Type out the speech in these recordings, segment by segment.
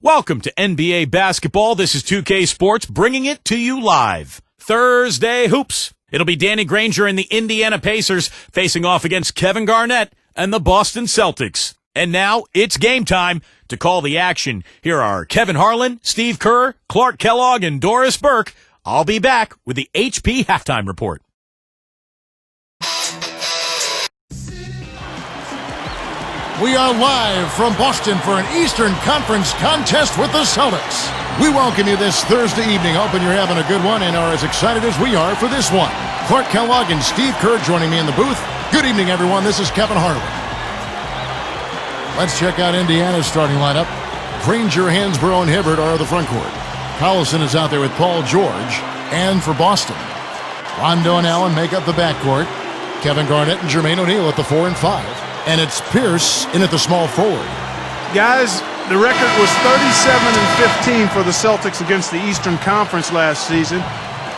Welcome to NBA basketball. This is 2K Sports bringing it to you live. Thursday Hoops. It'll be Danny Granger and the Indiana Pacers facing off against Kevin Garnett and the Boston Celtics. And now it's game time. To call the action, here are Kevin Harlan, Steve Kerr, Clark Kellogg, and Doris Burke. I'll be back with the HP Halftime Report. We are live from Boston for an Eastern Conference contest with the Celtics. We welcome you this Thursday evening. Hoping you're having a good one and are as excited as we are for this one. Clark Kellogg and Steve Kerr joining me in the booth. Good evening, everyone. This is Kevin Harlan. Let's check out Indiana's starting lineup. Granger, Hansbrough, and Hibbert are the front court. Collison is out there with Paul George. And for Boston, Rondo and Allen make up the backcourt. Kevin Garnett and Jermaine O'Neal at the 4 and 5. And it's Pierce in at the small forward. Guys, the record was 37-15 for the Celtics against the Eastern Conference last season.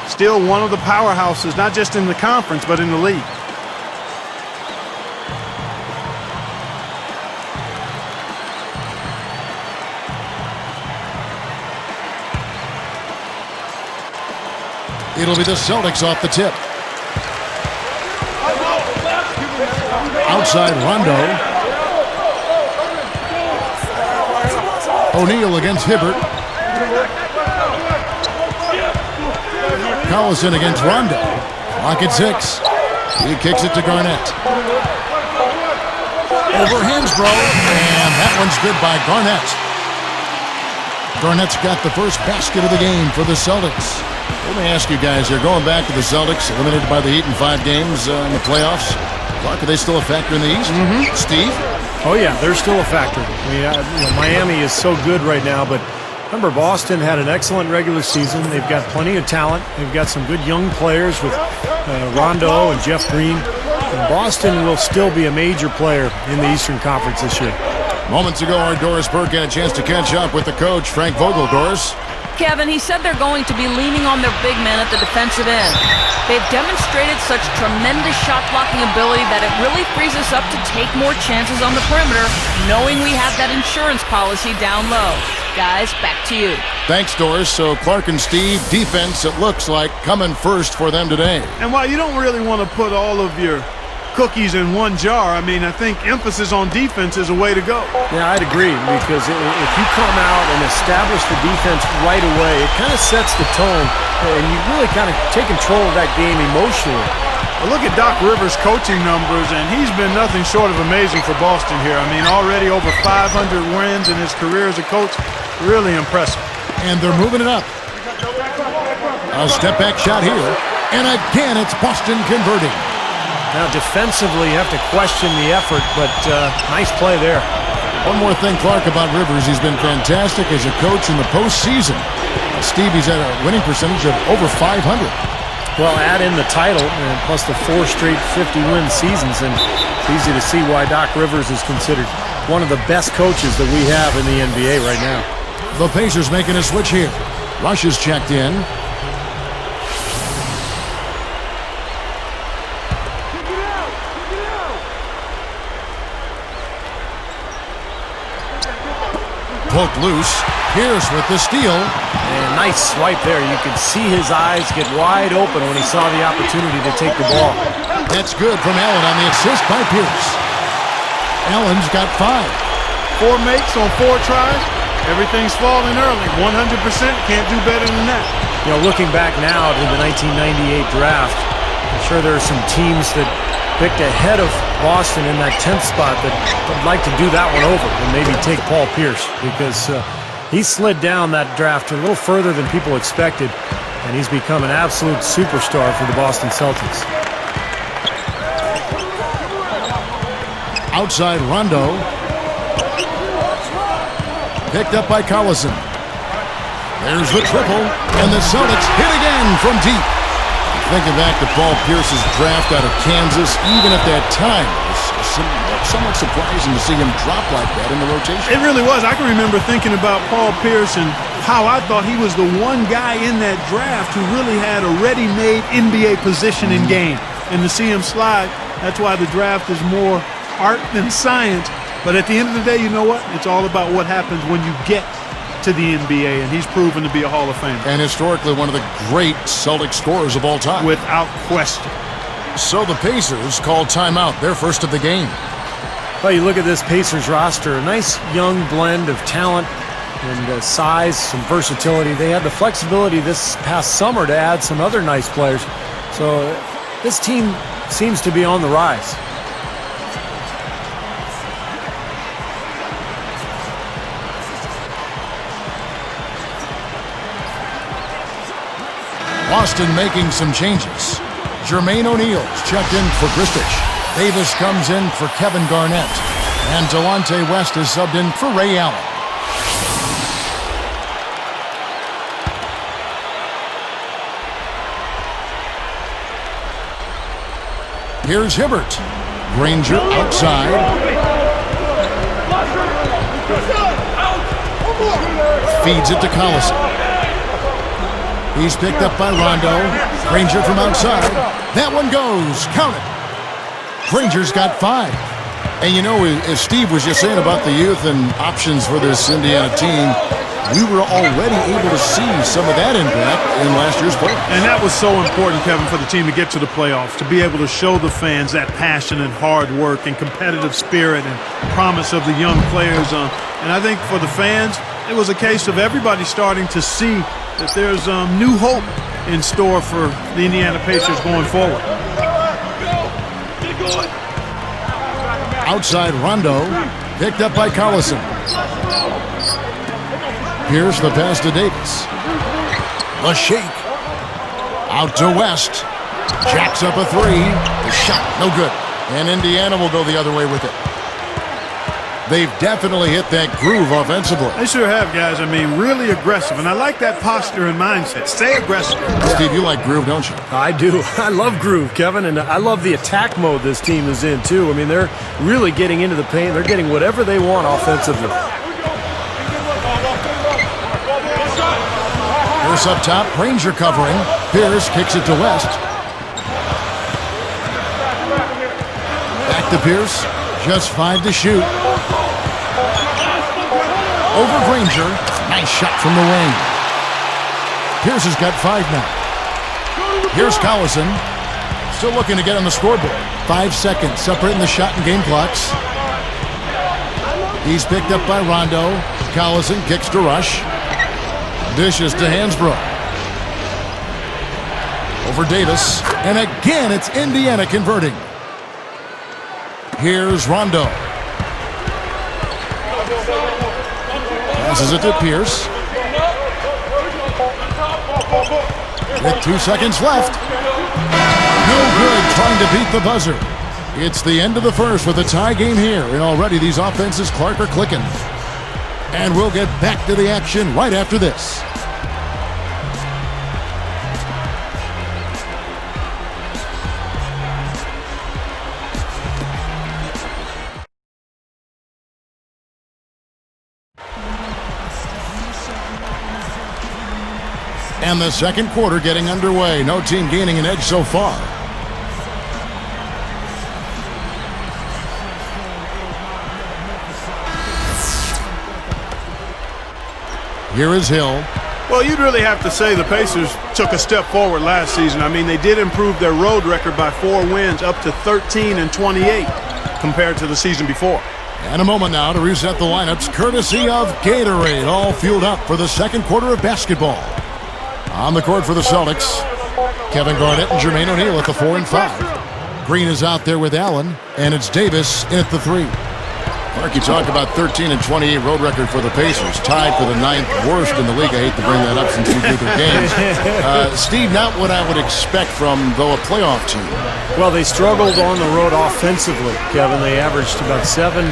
Still one of the powerhouses, not just in the conference, but in the league. It'll be the Celtics off the tip. Outside Rondo. O'Neal against Hibbert. Collison against Rondo. Clock at 6. He kicks it to Garnett. Over Hansbrough. And that one's good by Garnett. Garnett's got the first basket of the game for the Celtics. Let me ask you guys, you're going back to the Celtics, eliminated by the Heat in 5 games in the playoffs. Clark, are they still a factor in the East? Steve? Oh, yeah, they're still a factor. I mean, Miami is so good right now, but remember, Boston had an excellent regular season. They've got plenty of talent. They've got some good young players with Rondo and Jeff Green. And Boston will still be a major player in the Eastern Conference this year. Moments ago, our Doris Burke had a chance to catch up with the coach, Frank Vogel. Doris? Kevin, he said they're going to be leaning on their big men at the defensive end. They've demonstrated such tremendous shot blocking ability that it really frees us up to take more chances on the perimeter, knowing we have that insurance policy down low. Guys, back to you. Thanks, Doris. So Clark and Steve, defense, it looks like, coming first for them today. And while you don't really want to put all of your cookies in one jar, I mean, I think emphasis on defense is a way to go. Yeah, I'd agree, because if you come out and establish the defense right away, it kind of sets the tone, and you really kind of take control of that game emotionally. Well, look at Doc Rivers' coaching numbers, and he's been nothing short of amazing for Boston here. I mean, already over 500 wins in his career as a coach. Really impressive. And they're moving it up. A step-back shot here, and again, it's Boston converting. Now, defensively, you have to question the effort, but nice play there. One more thing, Clark, about Rivers. He's been fantastic as a coach in the postseason. Steve, he's had a winning percentage of over 500. Well, add in the title, and plus the 4 straight 50-win seasons, and it's easy to see why Doc Rivers is considered one of the best coaches that we have in the NBA right now. The Pacers making a switch here. Rush is checked in. Poked loose. Pierce with the steal. And nice swipe there. You could see his eyes get wide open when he saw the opportunity to take the ball. That's good from Allen on the assist by Pierce. Allen's got 5. 4 makes on 4 tries. Everything's falling early. 100%. Can't do better than that. You know, looking back now to the 1998 draft, I'm sure there are some teams that picked ahead of Boston in that 10th spot that would like to do that one over and maybe take Paul Pierce, because he slid down that draft a little further than people expected, and he's become an absolute superstar for the Boston Celtics. Outside Rondo. Picked up by Collison. There's the triple, and the Celtics hit again from deep. Thinking back to Paul Pierce's draft out of Kansas, even at that time, it was somewhat surprising to see him drop like that in the rotation. It really was. I can remember thinking about Paul Pierce and how I thought he was the one guy in that draft who really had a ready-made NBA position in game. And to see him slide, that's why the draft is more art than science. But at the end of the day, you know what? It's all about what happens when you get to the NBA, and he's proven to be a Hall of Famer. And historically, one of the great Celtic scorers of all time. Without question. So the Pacers call timeout, their first of the game. Well, you look at this Pacers roster, a nice young blend of talent and size, some versatility. They had the flexibility this past summer to add some other nice players. So this team seems to be on the rise. Boston making some changes. Jermaine O'Neal's checked in for Gristich. Davis comes in for Kevin Garnett. And Delonte West is subbed in for Ray Allen. Here's Hibbert. Granger outside. Feeds it to Collison. He's picked up by Rondo. Granger from outside. That one goes. Count it. Granger's got 5. And you know, as Steve was just saying about the youth and options for this Indiana team, we were already able to see some of that impact in last year's playoffs. And that was so important, Kevin, for the team to get to the playoffs, to be able to show the fans that passion and hard work and competitive spirit and promise of the young players. And I think for the fans, it was a case of everybody starting to see that there's new hope in store for the Indiana Pacers going forward. Outside Rondo, picked up by Collison. Here's the pass to Davis. The shake. Out to West. Jacks up a 3. The shot, no good. And Indiana will go the other way with it. They've definitely hit that groove offensively. They sure have, guys. I mean, really aggressive. And I like that posture and mindset. Stay aggressive. Steve, you like groove, don't you? I do. I love groove, Kevin, and I love the attack mode this team is in, too. I mean, they're really getting into the paint. They're getting whatever they want offensively. Pierce up top. Granger covering. Pierce kicks it to West. Back to Pierce. Just 5 to shoot. Over Granger. Nice shot from the wing. Pierce has got 5 now. Here's Collison. Still looking to get on the scoreboard. 5 seconds separating the shot and game clocks. He's picked up by Rondo. Collison kicks to Rush. Dishes to Hansbrough. Over Davis. And again, it's Indiana converting. Here's Rondo. Passes it to Pierce. With 2 seconds left. No good trying to beat the buzzer. It's the end of the first with a tie game here. And already these offenses, Clark, are clicking. And we'll get back to the action right after this. And the second quarter getting underway. No team gaining an edge so far. Here is Hill. Well, you'd really have to say the Pacers took a step forward last season. I mean, they did improve their road record by 4 wins, up to 13-28 compared to the season before. And a moment now to reset the lineups, courtesy of Gatorade, all fueled up for the second quarter of basketball. On the court for the Celtics, Kevin Garnett and Jermaine O'Neal at the 4 and 5. Green is out there with Allen, and it's Davis in at the 3. Mark, you talk about 13-28 road record for the Pacers, tied for the 9th worst in the league. I hate to bring that up since you do their games. Steve, not what I would expect from, though, a playoff team. Well, they struggled on the road offensively, Kevin. They averaged about 7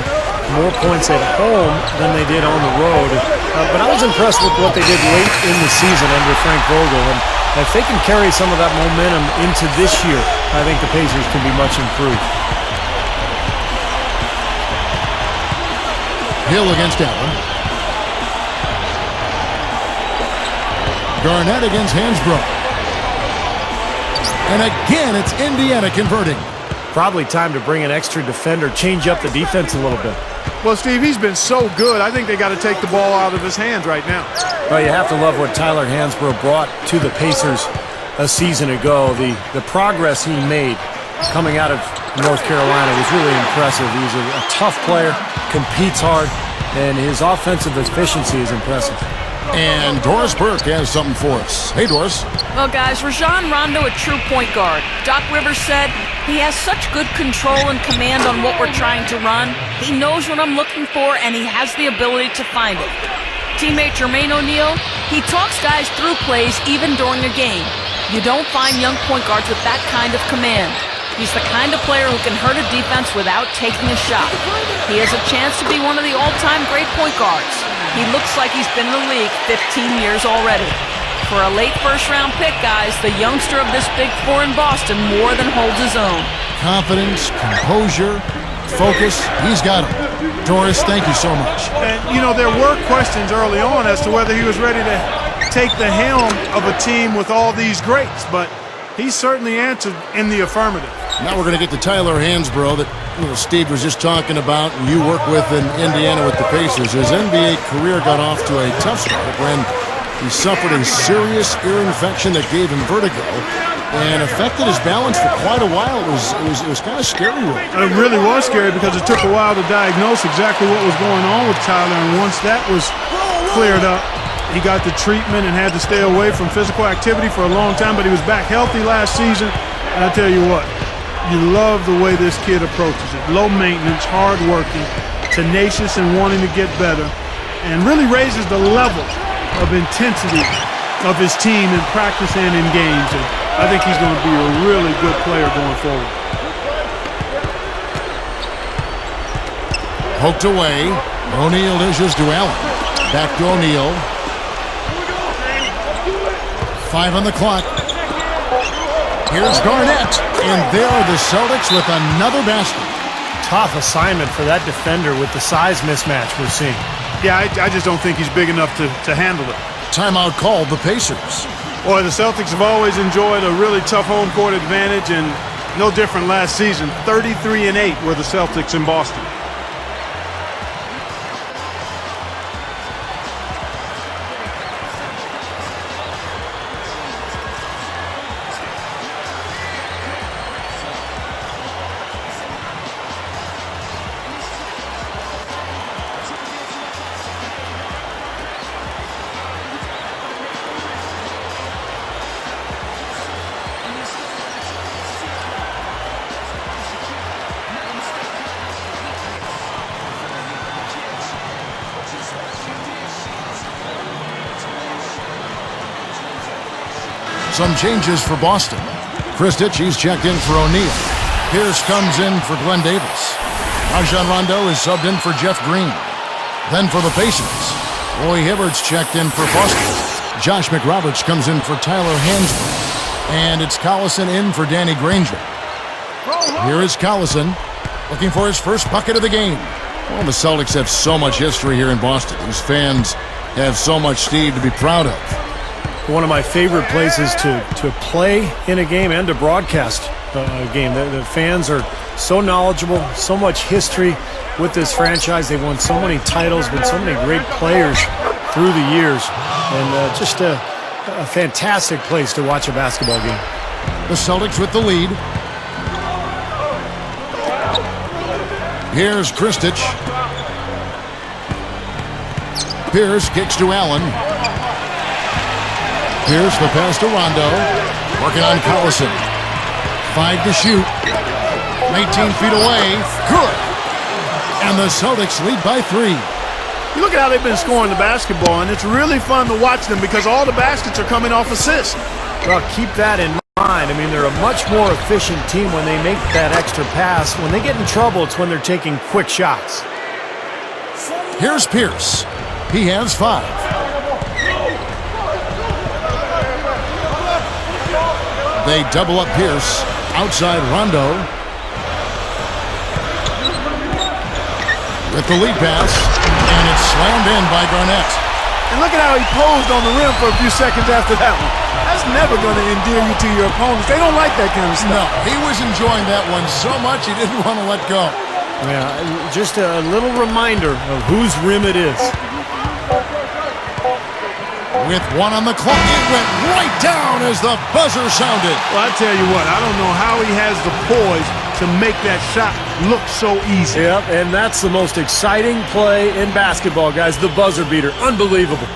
more points at home than they did on the road. But I was impressed with what they did late in the season under Frank Vogel. And if they can carry some of that momentum into this year, I think the Pacers can be much improved. Hill against Allen. Garnett against Hansbrough. And again, it's Indiana converting. probably time to bring an extra defender, change up the defense a little bit. Well, Steve, he's been so good. I think they got to take the ball out of his hands right now. Well, you have to love what Tyler Hansbrough brought to the Pacers a season ago. The progress he made coming out of North Carolina was really impressive. He's a tough player, competes hard, and his offensive efficiency is impressive. And Doris Burke has something for us. Hey, Doris. Well, guys, Rajon Rondo a true point guard. Doc Rivers said he has such good control and command on what we're trying to run. He knows what I'm looking for, and he has the ability to find it. Teammate Jermaine O'Neal, he talks guys through plays even during a game. You don't find young point guards with that kind of command. He's the kind of player who can hurt a defense without taking a shot. He has a chance to be one of the all-time great point guards. He looks like he's been in the league 15 years already. For a late first-round pick, guys, the youngster of this Big Four in Boston more than holds his own. Confidence, composure, focus, he's got it. Doris, thank you so much. And, you know, there were questions early on as to whether he was ready to take the helm of a team with all these greats, but he certainly answered in the affirmative. Now we're going to get to Tyler Hansbrough that Steve was just talking about, and you work with in Indiana with the Pacers. His NBA career got off to a tough start when he suffered a serious ear infection that gave him vertigo and affected his balance for quite a while. It was kind of scary. It really was scary because it took a while to diagnose exactly what was going on with Tyler, and once that was cleared up, he got the treatment and had to stay away from physical activity for a long time, but he was back healthy last season. And I tell you what, you love the way this kid approaches it. Low maintenance, hard working, tenacious and wanting to get better, and really raises the level of intensity of his team in practice and in games. And I think he's going to be a really good player going forward. Poked away. O'Neal dishes to Allen. Back to O'Neal. 5 on the clock. Here's Garnett, and there are the Celtics with another basket. Tough assignment for that defender with the size mismatch we're seeing. Yeah, I just don't think he's big enough to handle it. Timeout called the Pacers. Boy, the Celtics have always enjoyed a really tough home court advantage, and no different last season. 33-8 were the Celtics in Boston. Some changes for Boston. Kristich, he's checked in for O'Neal. Pierce comes in for Glenn Davis. Rajon Rondo is subbed in for Jeff Green. Then for the Pacers, Roy Hibbert's checked in for Boston. Josh McRoberts comes in for Tyler Hansbrough. And it's Collison in for Danny Granger. Here is Collison looking for his first bucket of the game. Well, the Celtics have so much history here in Boston. These fans have so much, Steve, to be proud of. One of my favorite places to play in a game and to broadcast a game. The fans are so knowledgeable, so much history with this franchise. They've won so many titles, been so many great players through the years, and just a fantastic place to watch a basketball game. The Celtics with the lead. Here's Kristich. Pierce kicks to Allen. Pierce the pass to Rondo. Working on Collison. 5 to shoot. 19 feet away. Good. And the Celtics lead by 3. You look at how they've been scoring the basketball, and it's really fun to watch them because all the baskets are coming off assists. Well, keep that in mind. I mean, they're a much more efficient team when they make that extra pass. When they get in trouble, it's when they're taking quick shots. Here's Pierce. He has 5. They double up Pierce. Outside Rondo. With the lead pass. And it's slammed in by Garnett. And look at how he posed on the rim for a few seconds after that one. That's never going to endear you to your opponents. They don't like that kind of stuff. No, he was enjoying that one so much he didn't want to let go. Yeah, just a little reminder of whose rim it is. With one on the clock, it went right down as the buzzer sounded. Well, I tell you what, I don't know how he has the poise to make that shot look so easy. Yep, and that's the most exciting play in basketball, guys. The buzzer beater. Unbelievable.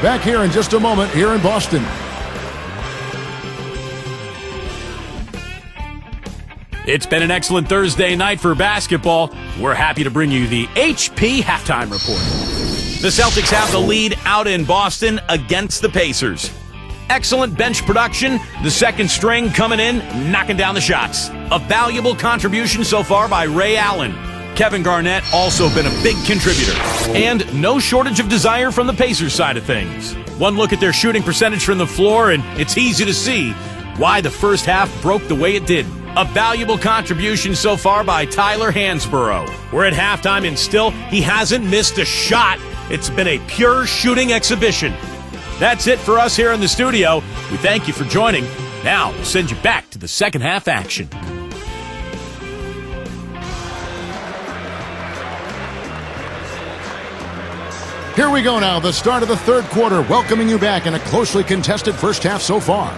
Back here in just a moment here in Boston. It's been an excellent Thursday night for basketball. We're happy to bring you the HP Halftime Report. The Celtics have the lead out in Boston against the Pacers. Excellent bench production, the second string coming in, knocking down the shots. A valuable contribution so far by Ray Allen. Kevin Garnett also been a big contributor. And no shortage of desire from the Pacers side of things. One look at their shooting percentage from the floor, and it's easy to see why the first half broke the way it did. A valuable contribution so far by Tyler Hansborough. We're at halftime, and still, he hasn't missed a shot. It's been a pure shooting exhibition. That's it for us here in the studio. We thank you for joining. Now, we'll send you back to the second half action. Here we go now, the start of the third quarter, welcoming you back in a closely contested first half so far.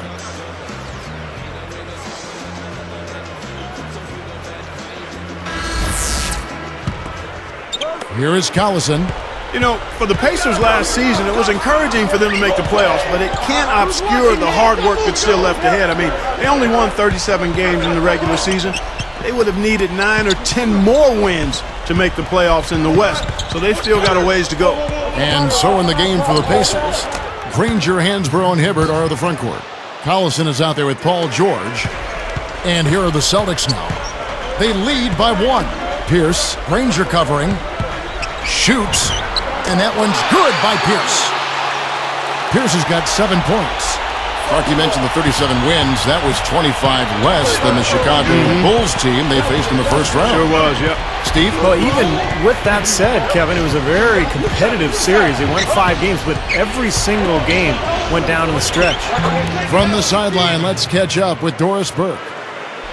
Here is Collison. You know, for the Pacers last season, it was encouraging for them to make the playoffs, but it can't obscure the hard work that's still left ahead. I mean, they only won 37 games in the regular season. They would have needed 9 or 10 more wins to make the playoffs in the West, so they've still got a ways to go. And so in the game for the Pacers, Granger, Hansborough, and Hibbert are the front court. Collison is out there with Paul George. And here are the Celtics now. They lead by 1. Pierce, Granger covering, shoots, and that one's good by Pierce. Pierce has got 7 points. Clark, you mentioned the 37 wins. That was 25 less than the Chicago Bulls team they faced in the first round. Sure was, yep. Steve? Well, even with that said, Kevin, it was a very competitive series. They went 5 games, but every single game went down in the stretch. From the sideline, let's catch up with Doris Burke.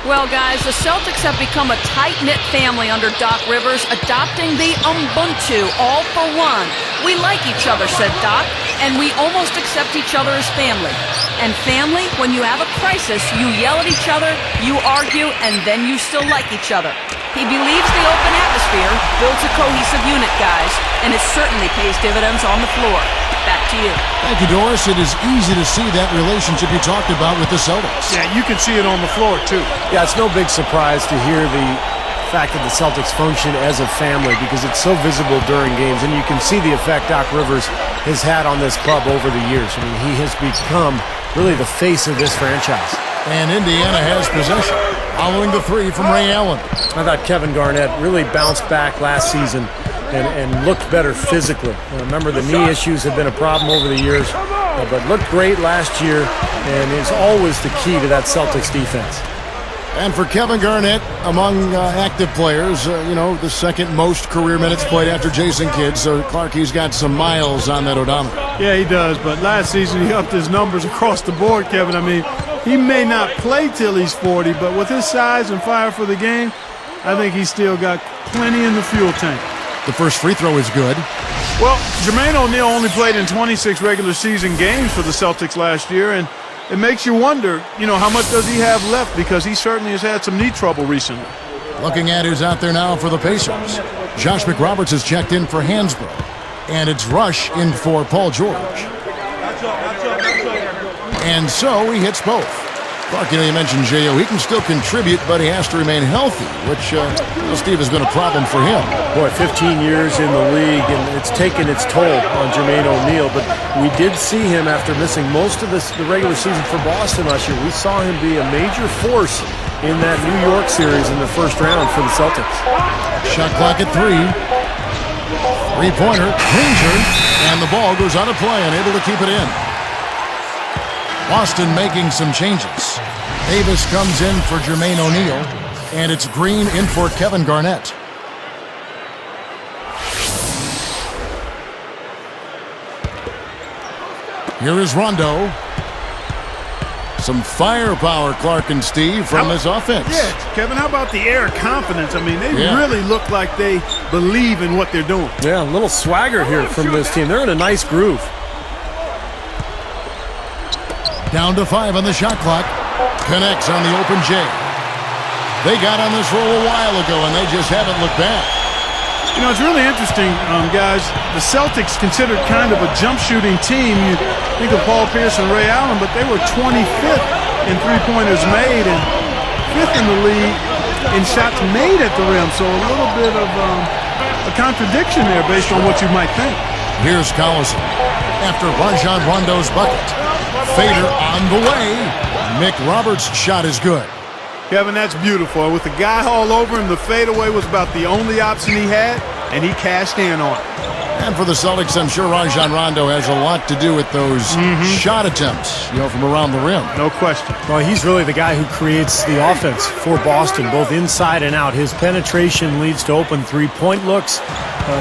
Well, guys, the Celtics have become a tight-knit family under Doc Rivers, adopting the Ubuntu, all for one. We like each other, said Doc, and we almost accept each other as family. And family, when you have a crisis, you yell at each other, you argue, and then you still like each other. He believes the open atmosphere builds a cohesive unit, guys, and it certainly pays dividends on the floor. Back to you. Thank you, Doris. It is easy to see that relationship you talked about with the Celtics. Yeah, you can see it on the floor, too. Yeah, it's no big surprise to hear the fact that the Celtics function as a family because it's so visible during games, and you can see the effect Doc Rivers has had on this club over the years. I mean, he has become really the face of this franchise. And Indiana has possession, following the 3 from Ray Allen. I thought Kevin Garnett really bounced back last season and looked better physically. Remember, the knee issues have been a problem over the years, but looked great last year and is always the key to that Celtics defense. And for Kevin Garnett, among active players, the second most career minutes played after Jason Kidd. So, Clark, he's got some miles on that odometer. Yeah, he does, but last season he upped his numbers across the board, Kevin. I mean, he may not play till he's 40, but with his size and fire for the game, I think he's still got plenty in the fuel tank. The first free throw is good. Well, Jermaine O'Neal only played in 26 regular season games for the Celtics last year, and it makes you wonder, how much does he have left, because he certainly has had some knee trouble recently. Looking at who's out there now for the Pacers. Josh McRoberts has checked in for Hansborough, and it's Rush in for Paul George. And so he hits both. Clark, you mentioned J.O. He can still contribute, but he has to remain healthy, which, Steve, has been a problem for him. Boy, 15 years in the league, and it's taken its toll on Jermaine O'Neal, but we did see him after missing most of the regular season for Boston last year. We saw him be a major force in that New York series in the first round for the Celtics. Shot clock at 3. Three-pointer, Granger, and the ball goes out of play, unable to keep it in. Boston making some changes. Davis comes in for Jermaine O'Neal, and it's Green in for Kevin Garnett. Here is Rondo. Some firepower, Clark and Steve, from his offense. Yeah, Kevin, how about the air of confidence? I mean, they Yeah. really look like they believe in what they're doing. Yeah, a little swagger here from this team. They're in a nice groove. Down to 5 on the shot clock. Connects on the open J. They got on this roll a while ago, and they just haven't looked back. You know, it's really interesting, guys. The Celtics considered kind of a jump shooting team. You think of Paul Pierce and Ray Allen, but they were 25th in three-pointers made and 5th in the league in shots made at the rim. So a little bit of a contradiction there based on what you might think. Here's Collison after Rajon Rondo's bucket. Fader on the way. Mick Roberts' shot is good. Kevin, that's beautiful. With the guy all over him, the fadeaway was about the only option he had, and he cashed in on it. And for the Celtics, I'm sure Rajon Rondo has a lot to do with those shot attempts, from around the rim. No question. Well, he's really the guy who creates the offense for Boston, both inside and out. His penetration leads to open three-point looks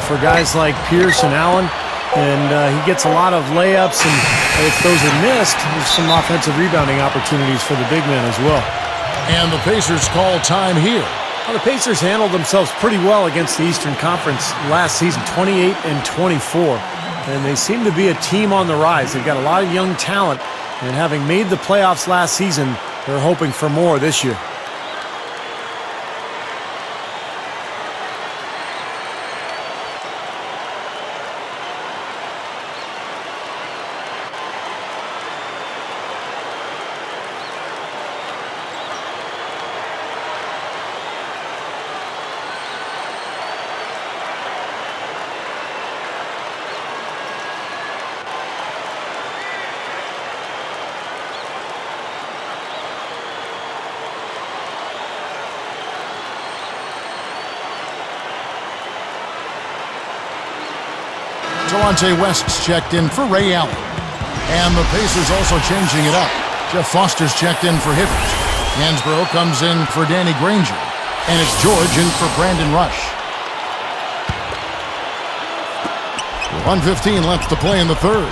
for guys like Pierce and Allen. And he gets a lot of layups, and if those are missed, there's some offensive rebounding opportunities for the big men as well. And the Pacers call time here. Well, the Pacers handled themselves pretty well against the Eastern Conference last season, 28 and 24. And they seem to be a team on the rise. They've got a lot of young talent, and having made the playoffs last season, they're hoping for more this year. Delonte West's checked in for Ray Allen. And the Pacers also changing it up. Jeff Foster's checked in for Hibbert. Hansbrough comes in for Danny Granger. And it's George in for Brandon Rush. 1:15 left to play in the third.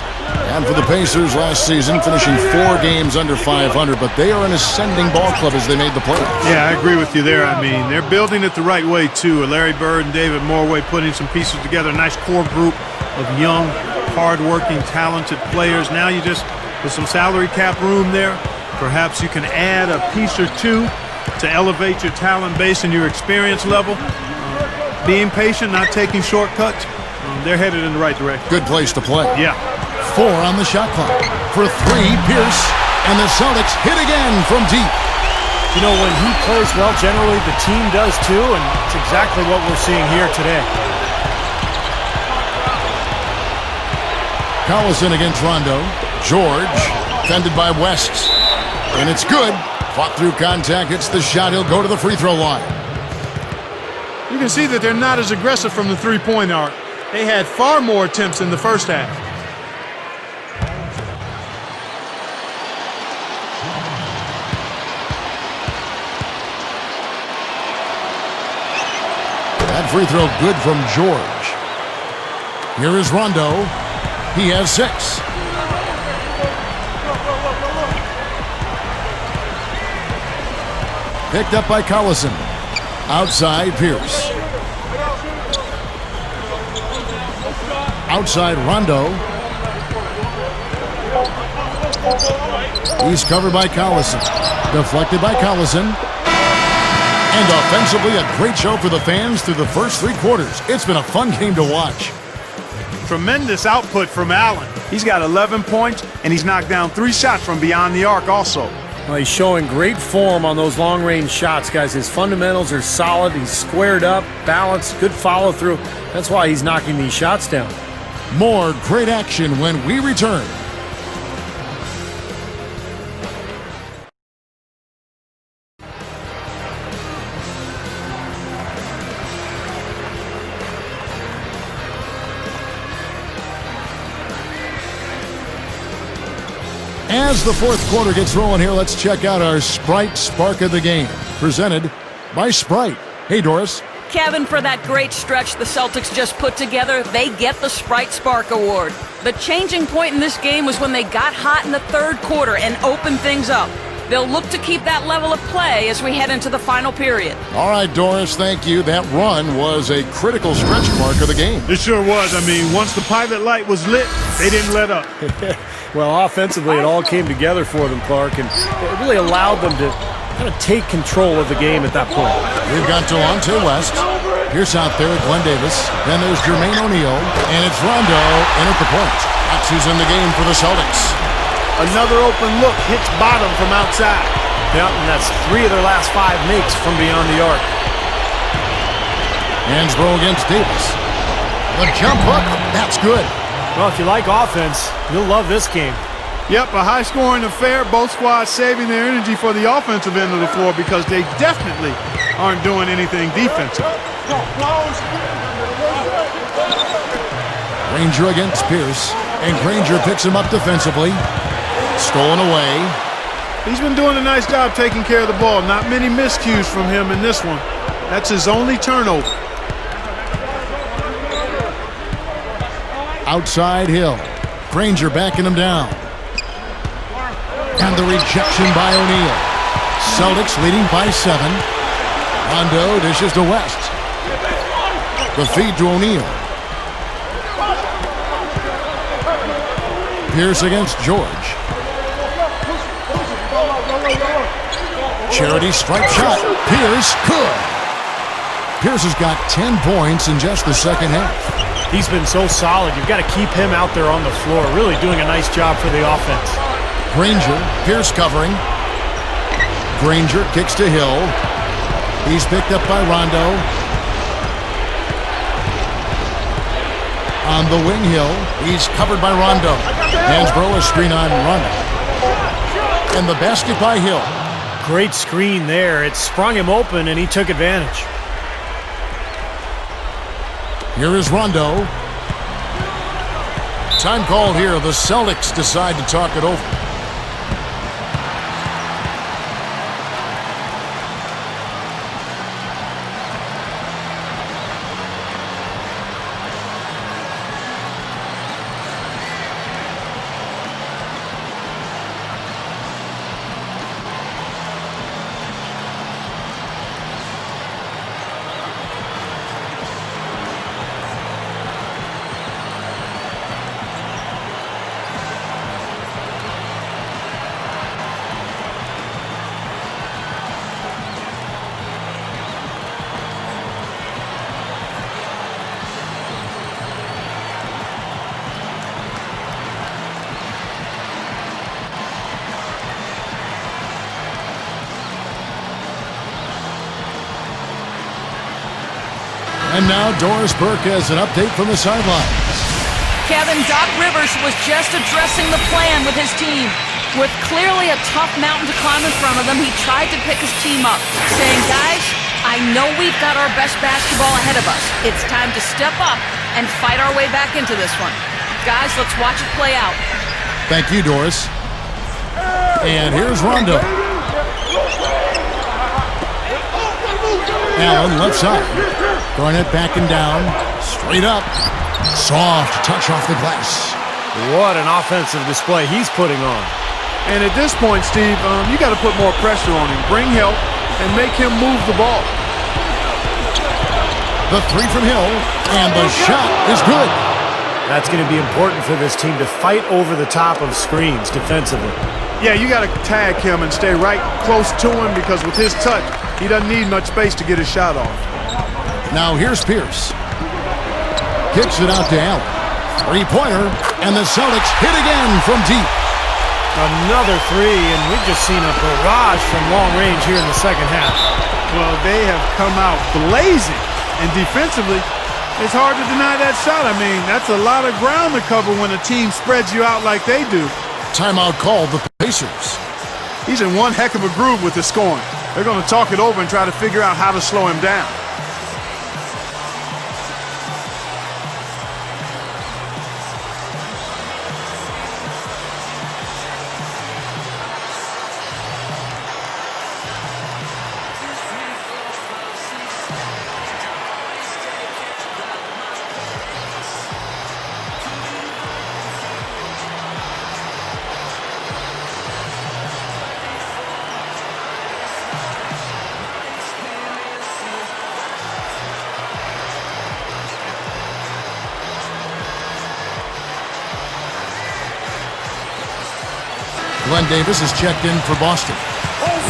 And for the Pacers last season, finishing 4 games under 500, but they are an ascending ball club as they made the playoffs. Yeah, I agree with you there. I mean, they're building it the right way, too. Larry Bird and David Morway putting some pieces together. A nice core group of young, hard-working, talented players. Now you just, with some salary cap room there, perhaps you can add a piece or two to elevate your talent base and your experience level. Being patient, not taking shortcuts, they're headed in the right direction. Good place to play. Yeah. 4 on the shot clock. For 3, Pierce. And the Celtics hit again from deep. You know, when he plays well, generally the team does too, and it's exactly what we're seeing here today. Collison against Rondo. George, fended by West. And it's good. Fought through contact, hits the shot. He'll go to the free throw line. You can see that they're not as aggressive from the three-point arc. They had far more attempts in the first half. That free throw good from George. Here is Rondo. He has 6. Picked up by Collison. Outside Pierce. Outside Rondo. He's covered by Collison. Deflected by Collison. And offensively, a great show for the fans through the first 3 quarters. It's been a fun game to watch. Tremendous output from Allen. He's got 11 points, and he's knocked down 3 shots from beyond the arc also. Well, he's showing great form on those long-range shots, guys. His fundamentals are solid. He's squared up, balanced, good follow-through. That's why he's knocking these shots down. More great action when we return. As the fourth quarter gets rolling here, let's check out our Sprite Spark of the Game, presented by Sprite. Hey, Doris. Kevin, for that great stretch the Celtics just put together, they get the Sprite Spark Award. The changing point in this game was when they got hot in the third quarter and opened things up. They'll look to keep that level of play as we head into the final period. All right, Doris, thank you. That run was a critical stretch mark of the game. It sure was. I mean, once the pilot light was lit, they didn't let up. Well, offensively, it all came together for them, Clark, and it really allowed them to kind of take control of the game at that point. We've got Delonte West. Pierce out there at Glenn Davis. Then there's Jermaine O'Neal. And it's Rondo in at the point. That's who's in the game for the Celtics. Another open look hits bottom from outside. Yeah, and that's 3 of their last 5 makes from beyond the arc. Hansbrough against Davis. The jump hook. That's good. Well, if you like offense, you'll love this game. Yep, a high-scoring affair. Both squads saving their energy for the offensive end of the floor because they definitely aren't doing anything defensive. Granger against Pierce. And Granger picks him up defensively. Stolen away. He's been doing a nice job taking care of the ball. Not many miscues from him in this one. That's his only turnover. Outside Hill. Granger backing him down. And the rejection by O'Neal. Celtics leading by 7. Rondo dishes to West. The feed to O'Neal. Pierce against George. Charity strike shot. Pierce, good. Pierce has got 10 points in just the second half. He's been so solid. You've got to keep him out there on the floor, really doing a nice job for the offense. Granger, Pierce covering. Granger kicks to Hill. He's picked up by Rondo. On the wing, Hill. He's covered by Rondo. Hansbrough a screen on Rondo. And the basket by Hill. Great screen there. It sprung him open, and he took advantage. Here is Rondo. Time called here. The Celtics decide to talk it over. And now Doris Burke has an update from the sidelines. Kevin, Doc Rivers was just addressing the plan with his team. With clearly a tough mountain to climb in front of them, he tried to pick his team up, saying, guys, I know we've got our best basketball ahead of us. It's time to step up and fight our way back into this one. Guys, let's watch it play out. Thank you, Doris. And here's Rondo. Allen left side. Garnett backing down. Straight up. Soft touch off the glass. What an offensive display he's putting on. And at this point, Steve, you got to put more pressure on him. Bring help and make him move the ball. The three from Hill. And the shot is good. That's going to be important for this team to fight over the top of screens defensively. Yeah, you got to tag him and stay right close to him because with his touch, he doesn't need much space to get his shot off. Now here's Pierce. Kicks it out to Allen. Three-pointer, and the Celtics hit again from deep. Another three, and we've just seen a barrage from long range here in the second half. Well, they have come out blazing, and defensively, it's hard to deny that shot. I mean, that's a lot of ground to cover when a team spreads you out like they do. Timeout called the Pacers. He's in one heck of a groove with the scoring. They're going to talk it over and try to figure out how to slow him down. Glenn Davis is checked in for Boston.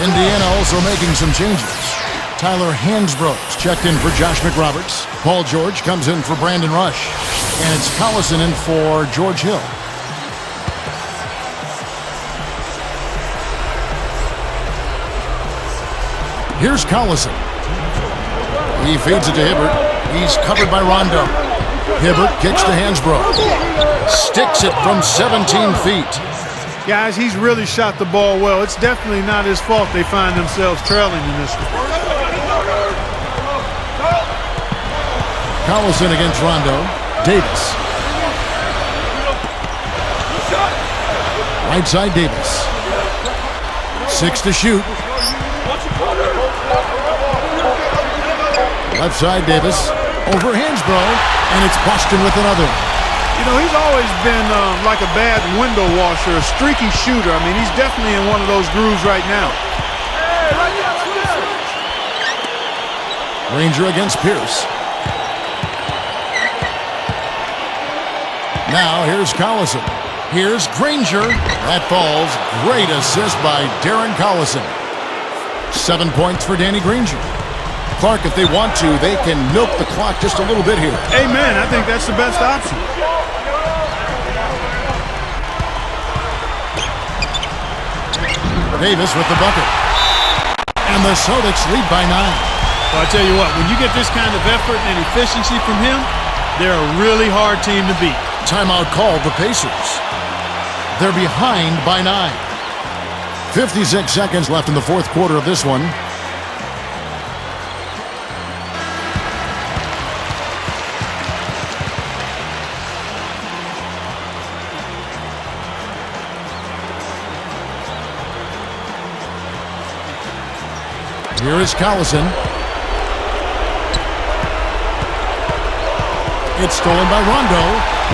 Indiana also making some changes. Tyler Hansbrough is checked in for Josh McRoberts. Paul George comes in for Brandon Rush. And it's Collison in for George Hill. Here's Collison. He feeds it to Hibbert. He's covered by Rondo. Hibbert kicks to Hansbrough. Sticks it from 17 feet. Guys, he's really shot the ball well. It's definitely not his fault they find themselves trailing in this one. Collison against Rondo. Davis. Right side Davis. 6 to shoot. Left side Davis. Over Hansbrough. And it's Boston with another. You know, he's always been like a bad window washer, a streaky shooter. I mean, he's definitely in one of those grooves right now. Granger against Pierce. Now here's Collison. Here's Granger. That falls. Great assist by Darren Collison. 7 points for Danny Granger. Clark, if they want to, they can milk the clock just a little bit here. Amen. I think that's the best option. Davis with the bucket. And the Celtics lead by 9. Well, I tell you what, when you get this kind of effort and efficiency from him, they're a really hard team to beat. Timeout called the Pacers. They're behind by 9. 56 seconds left in the fourth quarter of this one. Here is Collison. It's stolen by Rondo.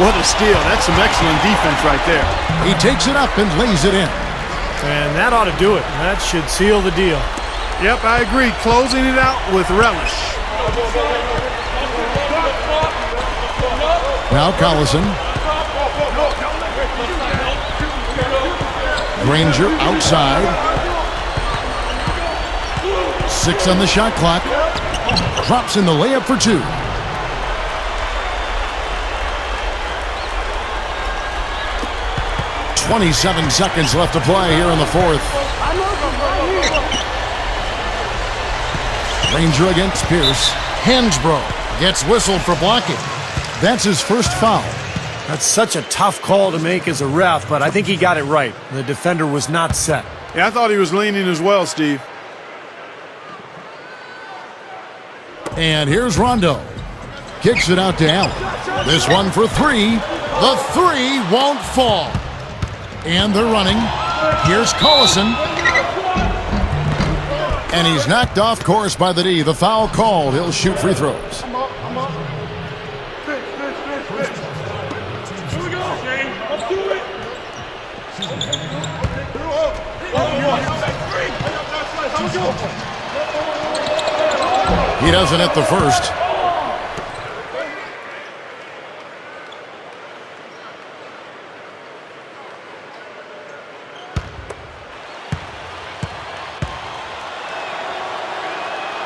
What a steal. That's some excellent defense right there. He takes it up and lays it in. And that ought to do it. That should seal the deal. Yep, I agree. Closing it out with relish. Now Collison. Granger outside. 6 on the shot clock. Drops in the layup for 2. "27 seconds left to play here in the fourth. Granger against Pierce. Hansbrough gets whistled for blocking. That's his first foul. That's such a tough call to make as a ref, but I think he got it right. The defender was not set. Yeah, I thought he was leaning as well, Steve. And here's Rondo. Kicks it out to Allen. This one for 3. The 3 won't fall. And they're running. Here's Collison. And he's knocked off course by the D. The foul called. He'll shoot free throws. He doesn't hit the first.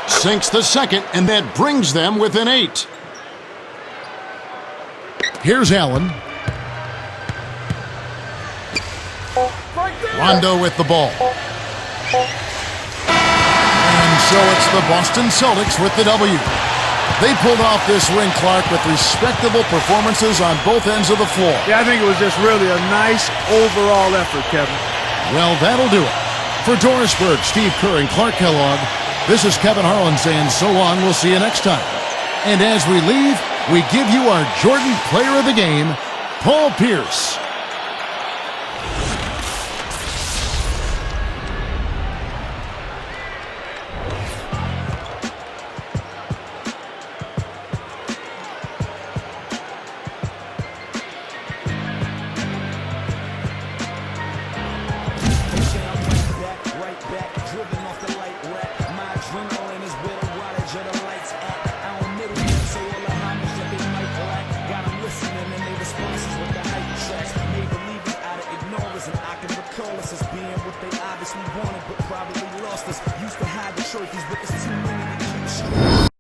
Sinks the second, and that brings them within 8. Here's Allen. Rondo with the ball. And so it's the Boston Celtics with the W. They pulled off this win, Clark, with respectable performances on both ends of the floor. Yeah, I think it was just really a nice overall effort, Kevin. Well, that'll do it. For Doris Burke, Steve Kerr, and Clark Kellogg, this is Kevin Harlan saying so long. We'll see you next time. And as we leave, we give you our Jordan Player of the Game, Paul Pierce. And I can recall us as probably lost us. Used to hide the trophies, but there's too many to keep.